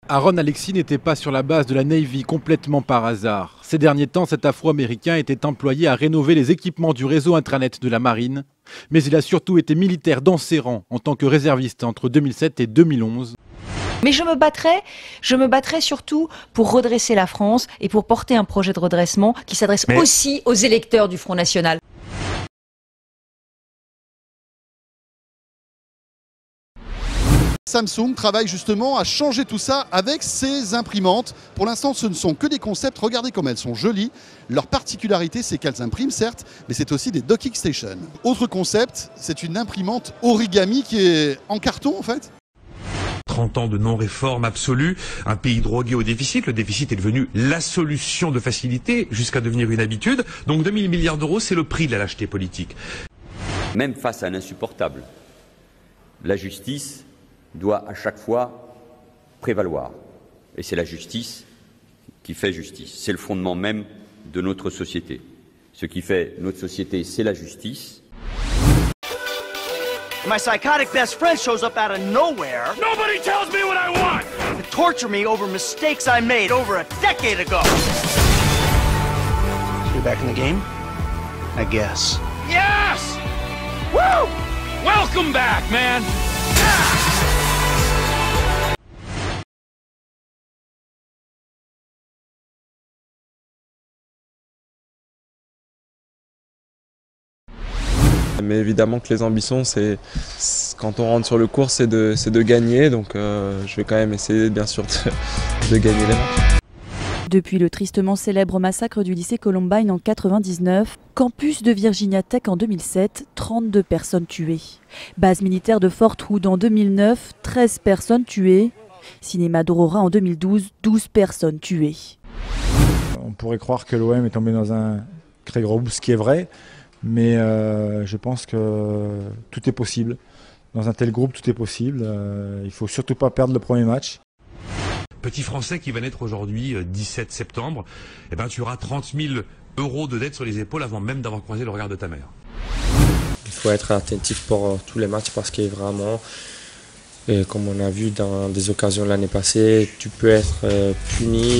Aaron Alexis n'était pas sur la base de la Navy complètement par hasard. Ces derniers temps, cet Afro-Américain était employé à rénover les équipements du réseau intranet de la marine. Mais il a surtout été militaire dans ses rangs en tant que réserviste entre 2007 et 2011. Mais je me battrai surtout pour redresser la France et pour porter un projet de redressement qui s'adresse aussi aux électeurs du Front National. Samsung travaille justement à changer tout ça avec ses imprimantes. Pour l'instant, ce ne sont que des concepts. Regardez comme elles sont jolies. Leur particularité, c'est qu'elles impriment, certes, mais c'est aussi des docking stations. Autre concept, c'est une imprimante origami qui est en carton, en fait. 30 ans de non-réforme absolue, un pays drogué au déficit. Le déficit est devenu la solution de facilité jusqu'à devenir une habitude. Donc 2000 milliards d'euros, c'est le prix de la lâcheté politique. Même face à l'insupportable, la justice doit à chaque fois prévaloir. Et c'est la justice qui fait justice. C'est le fondement même de notre société. Ce qui fait notre société, c'est la justice. My psychotic best friend shows up out of nowhere. Nobody tells me what I want! To torture me over mistakes I made over a decade ago. So you're back in the game? I guess. Yes! Woo! Welcome back, man! Mais évidemment que les ambitions, quand on rentre sur le court, c'est de gagner. Donc je vais quand même essayer bien sûr de gagner les matchs. Depuis le tristement célèbre massacre du lycée Columbine en 1999, campus de Virginia Tech en 2007, 32 personnes tuées. Base militaire de Fort Hood en 2009, 13 personnes tuées. Cinéma d'Aurora en 2012, 12 personnes tuées. On pourrait croire que l'OM est tombé dans un très gros bout, ce qui est vrai. Mais je pense que tout est possible. Dans un tel groupe, tout est possible. Il ne faut surtout pas perdre le premier match. Petit Français qui va naître aujourd'hui, 17 septembre, eh ben, tu auras 30 000 € de dette sur les épaules avant même d'avoir croisé le regard de ta mère. Il faut être attentif pour tous les matchs parce que vraiment, comme on a vu dans des occasions l'année passée, tu peux être puni.